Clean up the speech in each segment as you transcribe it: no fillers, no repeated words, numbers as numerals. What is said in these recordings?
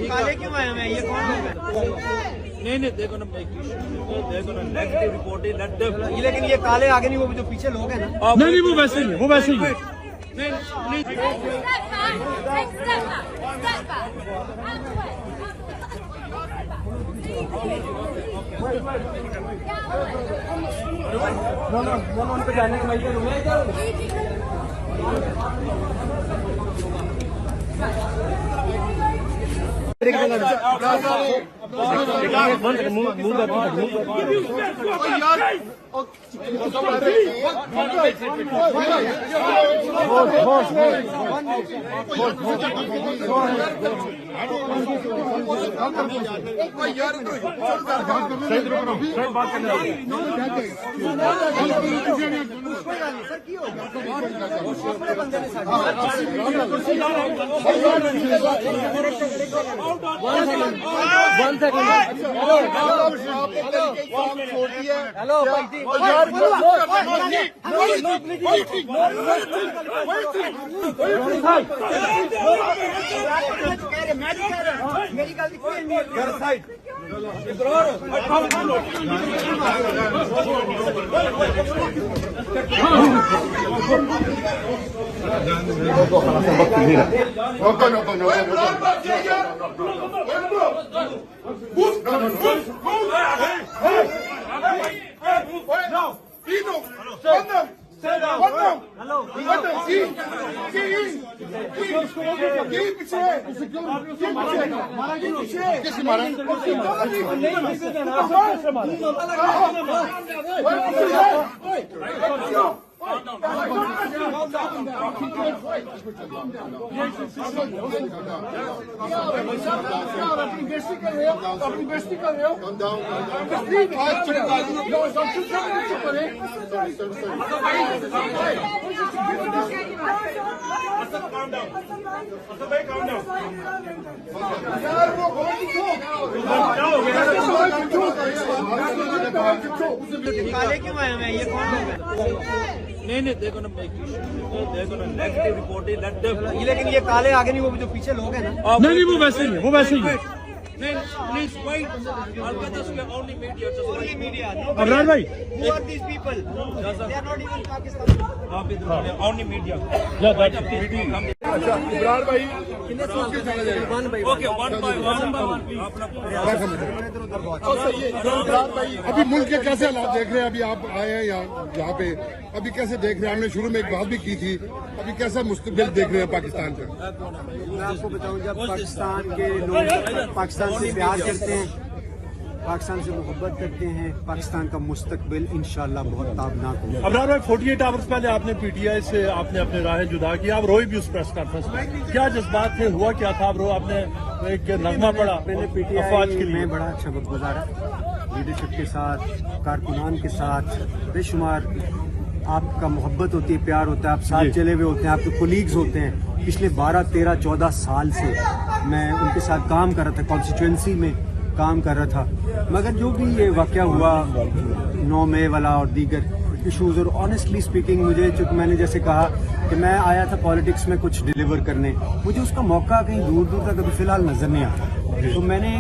काले क्यों आए हैं? ये कौन लोग हैं? नहीं देखो ना, देखो ना, नेगेटिव रिपोर्ट है। लेकिन ये काले आगे नहीं, वो जो पीछे लोग हैं ना। नहीं वो वैसे ही है, वो वैसे ही है। हेलो मेरी गलती कोई नहीं है। काले क्यों आए हैं? ये कौन लोग हैं? नहीं देखो ना, देखो ना, नेगेटिव रिपोर्ट है। लेकिन ये काले आगे नहीं, वो जो पीछे लोग हैं ना। नहीं वो वैसे ही है, वो वैसे ही है। Please wait. Alqadas we are only media. Only media. Abrar भाई, Who are these people? They are not even Pakistani. only media. अच्छा इब्रार भाई कितने सोच के चला जाएगा? Okay, one by one. Ibrar भाई अभी मुल्क के कैसे हालात देख रहे हैं? अभी आप आए हैं यहाँ पे, अभी कैसे देख रहे हैं? हमने शुरू में एक बात भी की थी, अभी कैसा मुस्तकबिल देख रहे हैं पाकिस्तान का? मैं आपको बताऊं, जब पाकिस्तान के लोग पाकिस्तान से प्यार करते हैं, पाकिस्तान से मोहब्बत करते हैं, पाकिस्तान का मुस्तकबिल इंशाल्लाह बहुत ताबनाक होगा। अबरार भाई 48 आवर्स पहले आपने पीटीआई से आपने अपने राहें जुदा की, आप रोए भी उस प्रेस कॉन्फ्रेंस में, क्या जज्बात थे, हुआ क्या था? आप रो, आपने एक नगमा पड़ा मैंने अफवाज के पीटीआई लिए। में बड़ा अच्छा वक्त गुजारा, लीडरशिप के साथ, कारकुनान के साथ, बेशुमार आपका मोहब्बत होती है, प्यार होता है, आप साथ चले हुए होते हैं, आपके कोलीग्स होते हैं। पिछले 12, 13, 14 साल से मैं उनके साथ काम कर रहा था, कॉन्स्टिट्यूंसी में काम कर रहा था। मगर जो भी ये वाक़या हुआ 9 मई वाला और दीगर इशूज़, और ऑनेस्टली स्पीकिंग मुझे, चूँकि मैंने जैसे कहा कि मैं आया था पॉलिटिक्स में कुछ डिलीवर करने, मुझे उसका मौका कहीं दूर दूर तक अभी फ़िलहाल नज़र नहीं आता। तो मैंने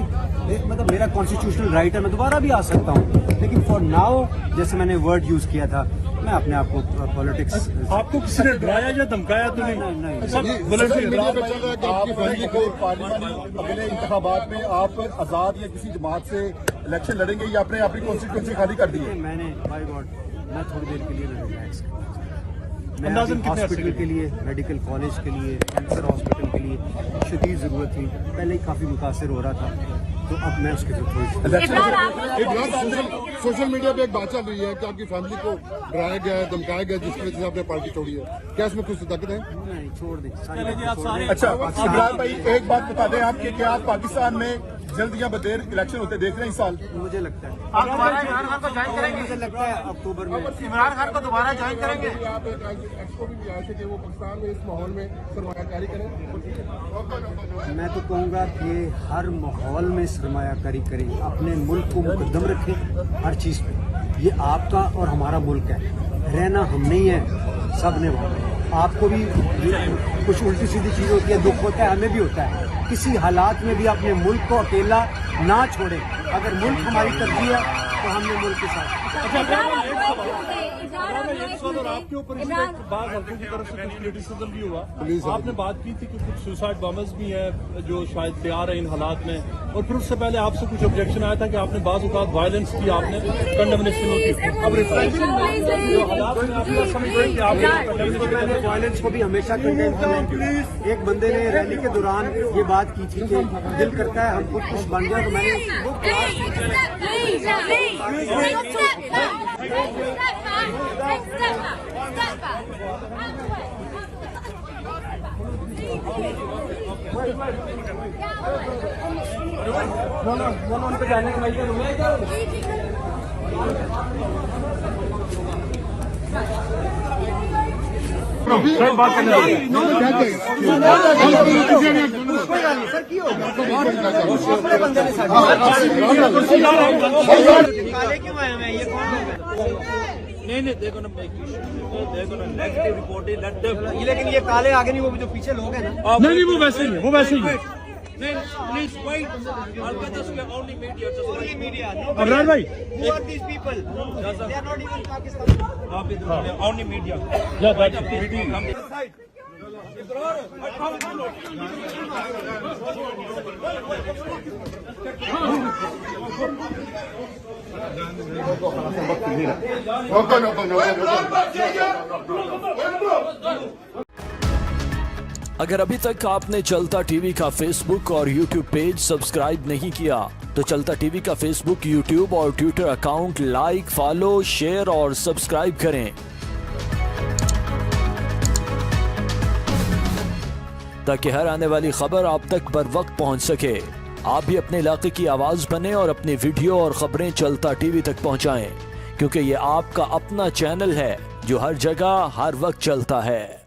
मतलब मेरा कॉन्स्टिट्यूशनल राइट है, मैं दोबारा भी आ सकता हूँ, लेकिन फॉर नाउ जैसे मैंने वर्ड यूज़ किया था, मैं अपने आप को पॉलिटिक्स। आपको किसी ने डराया या धमकाया तो नहीं? अगले इंतखाबात में आप आजाद या किसी जमात से इलेक्शन लड़ेंगे या अपने अपनी कॉन्स्टिट्यूंसी खाली कर दी है? मैंने बाय गॉड मैं थोड़ी देर के लिए रिलैक्स मैं अंदाज़न कितने हॉस्पिटल के लिए, मेडिकल कॉलेज के लिए, कैंसर हॉस्पिटल के लिए शदीद ज़रूरत थी, पहले ही काफ़ी मुतासर हो रहा था, तो अब मैं उसके थ्रू थोड़ी सोशल मीडिया पे एक बात चल रही है कि आपकी फैमिली को डराया गया है, धमकाया गया, जिसकी वजह से आपने पार्टी छोड़ी है, क्या इसमें कुछ ताकत है? नहीं, छोड़ दें। अच्छा इब्रार भाई एक बात बता दें आप कि क्या आप पाकिस्तान में जल्द या बदेर इलेक्शन होते देख रहे हैं इस साल? मुझे लगता है आप दोबारा इमरान खान को ज्वाइन करेंगे? मुझे लगता है अक्टूबर में इमरान खान को दोबारा ज्वाइन करेंगे? आप एक एक्सपो भी आए थे कि वो पाकिस्तान में इस माहौल में सरमायाकारी करें। मैं तो कहूँगा कि हर माहौल में सरमायाकारी करें, अपने मुल्क को मुकद्दम रखें हर चीज़ पे। ये आपका और हमारा मुल्क है, रहना हम नहीं है, सब ने वहाँ। आपको भी कुछ उल्टी सीधी चीज़ होती है, दुख होता है, हमें भी होता है। किसी हालात में भी अपने मुल्क को अकेला ना छोड़ें। अगर मुल्क हमारी तरजीह है तो हमने मुल्क के साथ। और आपके ऊपर इस बात हल्कों की तरफ से कुछ क्रिटिसिज्म भी हुआ। आपने बात की थी कि कुछ सुसाइड बॉम्बर्स भी हैं जो शायद तैयार हैं इन हालात में, और फिर उससे पहले आपसे कुछ ऑब्जेक्शन आया था कि आपने बाज़ औक़ात वायलेंस की, आपने कंडेमनेशन की। अब रिफ्लेक्शन जो हालात में आप समझ रहे हैं कि मैंने वायलेंस को भी हमेशा कंडेम किया। एक बंदे ने रैली के दौरान ये बात की थी कि दिल करता है हम खुद कुछ बन जाए, तो मैंने उन पे जाने का मैं बात करने काले क्यों आए हैं? ये कौन लोग हैं? नहीं, देखो ना, देखो ना, नेगेटिव रिपोर्ट है, लेकिन ये काले आगे नहीं, वो जो पीछे लोग हैं ना। नहीं, वो वैसे ही है, वो वैसे ही है। Please wait. I'll get this only media. Only media. Abrar भाई, Who are these people? They are not even Pakistani. Only media. अगर अभी तक आपने चलता टीवी का फेसबुक और यूट्यूब पेज सब्सक्राइब नहीं किया तो चलता टीवी का फेसबुक, यूट्यूब और Twitter account like, follow, share और सब्सक्राइब करें ताकि हर आने वाली खबर आप तक बर वक्त पहुंच सके। आप भी अपने इलाके की आवाज बने और अपनी वीडियो और खबरें चलता टीवी तक पहुंचाएं, क्योंकि ये आपका अपना चैनल है जो हर जगह हर वक्त चलता है।